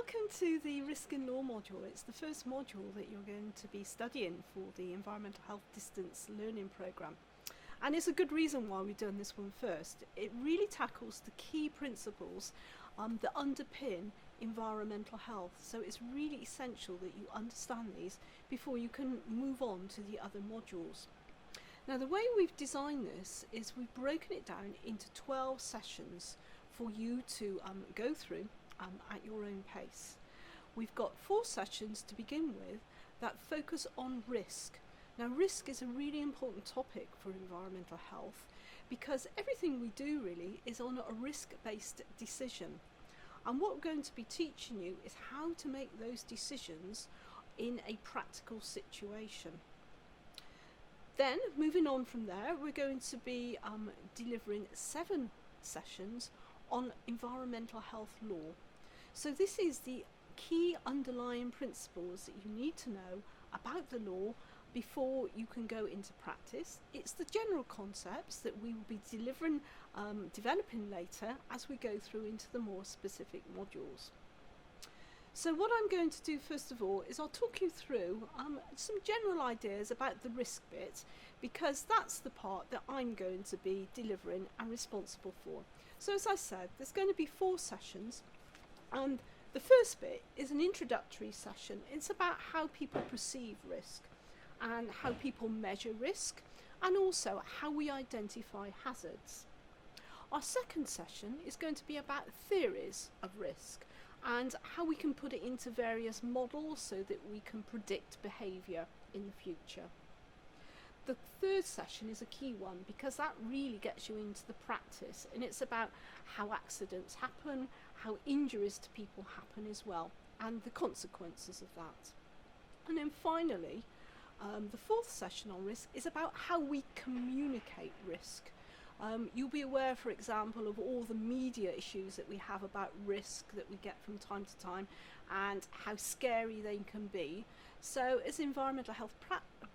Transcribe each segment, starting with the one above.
Welcome to the Risk in Law module. It's the first module that you're going to be studying for the Environmental Health Distance Learning Programme. And it's a good reason why we've done this one first. It really tackles the key principles that underpin environmental health. So it's really essential that you understand these before you can move on to the other modules. Now, the way we've designed this is we've broken it down into 12 sessions for you to go through at your own pace. We've got 4 sessions to begin with that focus on risk. Now, risk is a really important topic for environmental health because everything we do really is on a risk-based decision. And what we're going to be teaching you is how to make those decisions in a practical situation. Then, moving on from there, we're going to be delivering 7 sessions on environmental health law. So this is the key underlying principles that you need to know about the law before you can go into practice. It's the general concepts that we will be developing later as we go through into the more specific modules. So what I'm going to do first of all is I'll talk you through some general ideas about the risk bit, because that's the part that I'm going to be delivering and responsible for. So as I said, there's going to be 4 sessions, and the first bit is an introductory session. It's about how people perceive risk and how people measure risk, and also how we identify hazards. Our second session is going to be about theories of risk and how we can put it into various models so that we can predict behaviour in the future. The third session is a key one because that really gets you into the practice, and it's about how accidents happen, how injuries to people happen as well, and the consequences of that. And then finally, the 4th session on risk is about how we communicate risk. You'll be aware, for example, of all the media issues that we have about risk that we get from time to time and how scary they can be. So as environmental health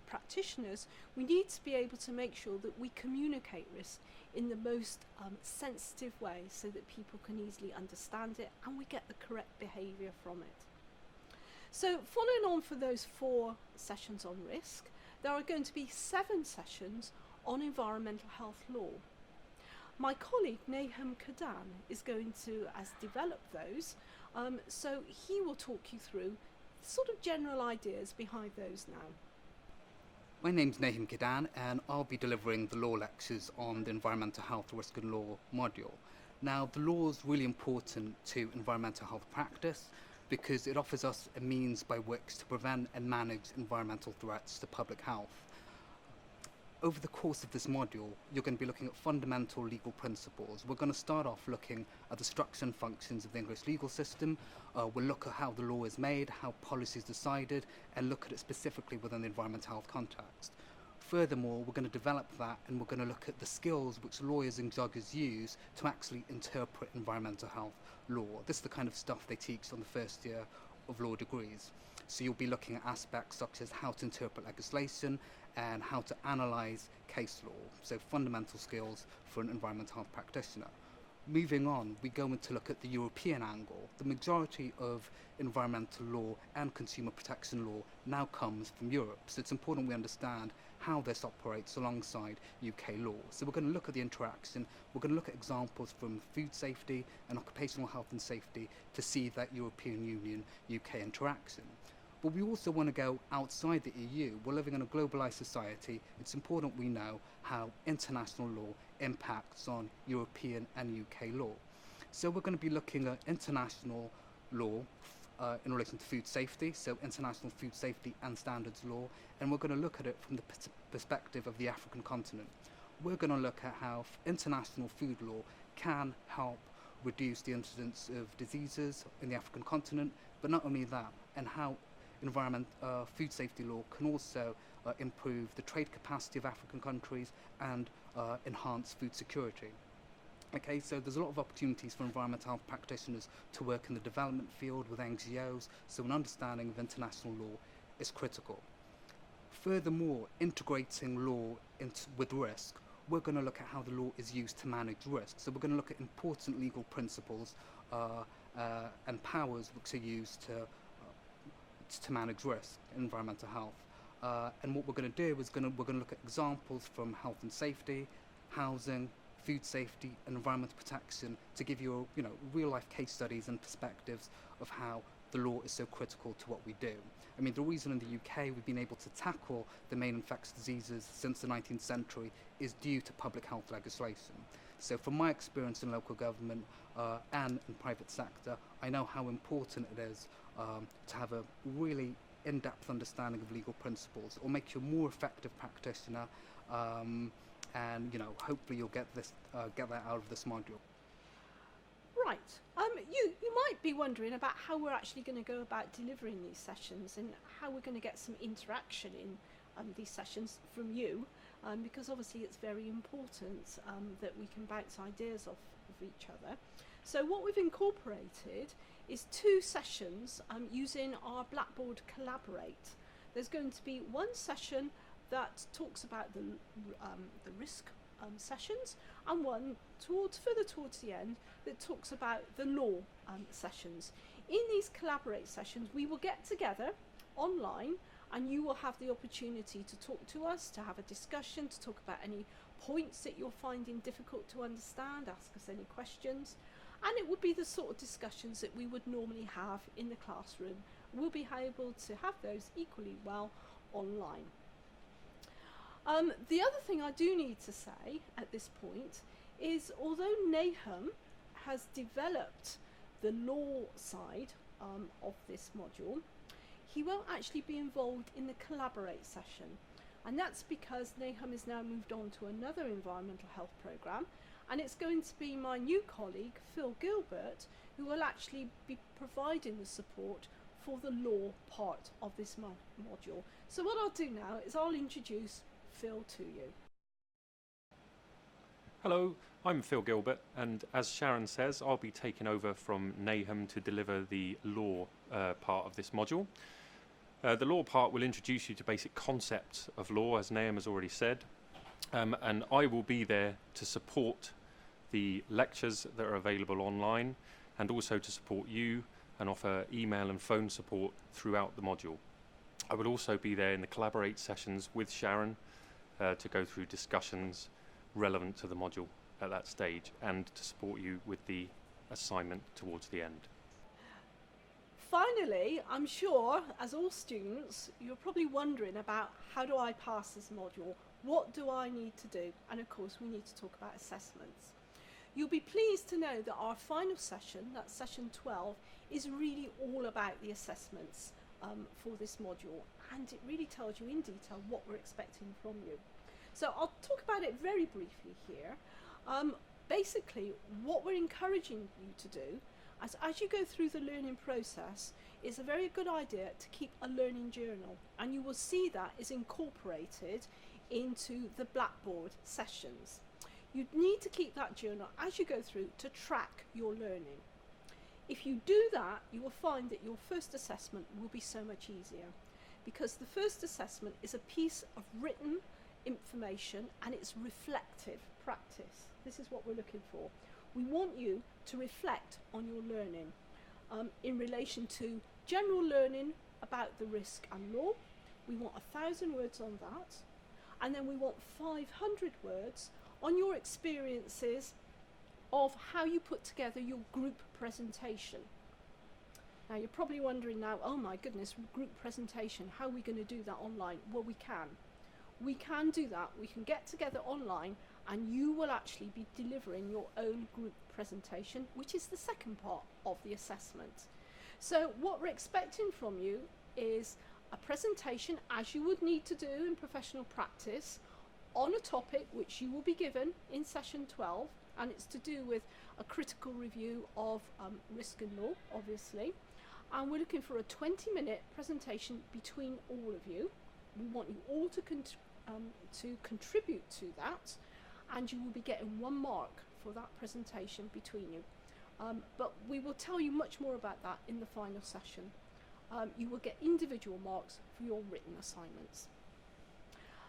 practitioners, we need to be able to make sure that we communicate risk in the most sensitive way so that people can easily understand it and we get the correct behaviour from it. So following on for those 4 sessions on risk, there are going to be 7 sessions on environmental health law. My colleague Nahum Kadan is going to develop those, so he will talk you through sort of general ideas behind those now. My name's Nahum Kadan, and I'll be delivering the law lectures on the Environmental Health Risk and Law module. Now, the law is really important to environmental health practice because it offers us a means by which to prevent and manage environmental threats to public health. Over the course of this module, you're going to be looking at fundamental legal principles. We're going to start off looking at the structure and functions of the English legal system. We'll look at how the law is made, how policy is decided, and look at it specifically within the environmental health context. Furthermore, we're going to develop that, and we're going to look at the skills which lawyers and judges use to actually interpret environmental health law. This is the kind of stuff they teach on the first year of law degrees. So you'll be looking at aspects such as how to interpret legislation and how to analyse case law, so fundamental skills for an environmental health practitioner. Moving on, we go into look at the European angle. The majority of environmental law and consumer protection law now comes from Europe, so it's important we understand how this operates alongside UK law. So we're going to look at the interaction, we're going to look at examples from food safety and occupational health and safety to see that European Union UK interaction. But we also want to go outside the EU. We're living in a globalised society. It's important we know how international law impacts on European and UK law. So we're going to be looking at international law in relation to food safety, so international food safety and standards law, and we're going to look at it from the perspective of the African continent. We're going to look at how international food law can help reduce the incidence of diseases in the African continent, but not only that, and how food safety law can also improve the trade capacity of African countries and enhance food security. Okay, so there's a lot of opportunities for environmental health practitioners to work in the development field with NGOs, so an understanding of international law is critical. Furthermore, integrating law with risk, we're going to look at how the law is used to manage risk. So we're going to look at important legal principles and powers which are used to manage risk in environmental health. And what we're going to do is we're going to look at examples from health and safety, housing, food safety, and environmental protection to give you real-life case studies and perspectives of how the law is so critical to what we do. I mean, the reason in the UK we've been able to tackle the main infectious diseases since the 19th century is due to public health legislation. So from my experience in local government and in private sector, I know how important it is to have a really in-depth understanding of legal principles. It will make you a more effective practitioner, and hopefully you'll get that out of this module. Right. You might be wondering about how we're actually going to go about delivering these sessions and how we're going to get some interaction in these sessions from you, because obviously it's very important that we can bounce ideas off of each other. So what we've incorporated is 2 sessions using our Blackboard Collaborate. There's going to be one session that talks about the risk sessions, and one further towards the end that talks about the law sessions. In these Collaborate sessions, we will get together online, and you will have the opportunity to talk to us, to have a discussion, to talk about any points that you're finding difficult to understand, ask us any questions, and it would be the sort of discussions that we would normally have in the classroom. We'll be able to have those equally well online. The other thing I do need to say at this point is, although Nahum has developed the law side of this module, he won't actually be involved in the Collaborate session, and that's because Nahum has now moved on to another environmental health programme, and it's going to be my new colleague Phil Gilbert who will actually be providing the support for the law part of this module. So what I'll do now is I'll introduce Phil to you. Hello, I'm Phil Gilbert, and as Sharon says, I'll be taking over from Nahum to deliver the law part of this module. The law part will introduce you to basic concepts of law, as Nahum has already said, and I will be there to support the lectures that are available online, and also to support you and offer email and phone support throughout the module. I will also be there in the Collaborate sessions with Sharon to go through discussions relevant to the module at that stage, and to support you with the assignment towards the end. Finally, I'm sure, as all students, you're probably wondering about how do I pass this module? What do I need to do? And of course, we need to talk about assessments. You'll be pleased to know that our final session, that's session 12, is really all about the assessments for this module, and it really tells you in detail what we're expecting from you. So I'll talk about it very briefly here. Basically, what we're encouraging you to do as you go through the learning process is a very good idea to keep a learning journal, and you will see that is incorporated into the Blackboard sessions. You need to keep that journal as you go through to track your learning. If you do that, you will find that your first assessment will be so much easier, because the first assessment is a piece of written information and it's reflective practice. This is what we're looking for. We want you to reflect on your learning in relation to general learning about the risk and law. We want 1,000 words on that, and then we want 500 words on your experiences of how you put together your group presentation. Now you're probably wondering now, oh my goodness, group presentation, how are we going to do that online? Well, we can do that. We can get together online, and you will actually be delivering your own group presentation, which is the second part of the assessment. So what we're expecting from you is a presentation, as you would need to do in professional practice, on a topic which you will be given in session 12, and it's to do with a critical review of risk and law, obviously. And we're looking for a 20-minute presentation between all of you. We want you all to contribute to that, and you will be getting 1 mark for that presentation between you. But we will tell you much more about that in the final session. You will get individual marks for your written assignments.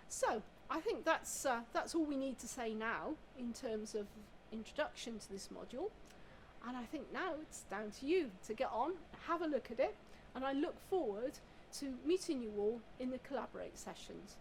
So I think that's all we need to say now in terms of introduction to this module. And I think now it's down to you to get on, have a look at it, and I look forward to meeting you all in the Collaborate sessions.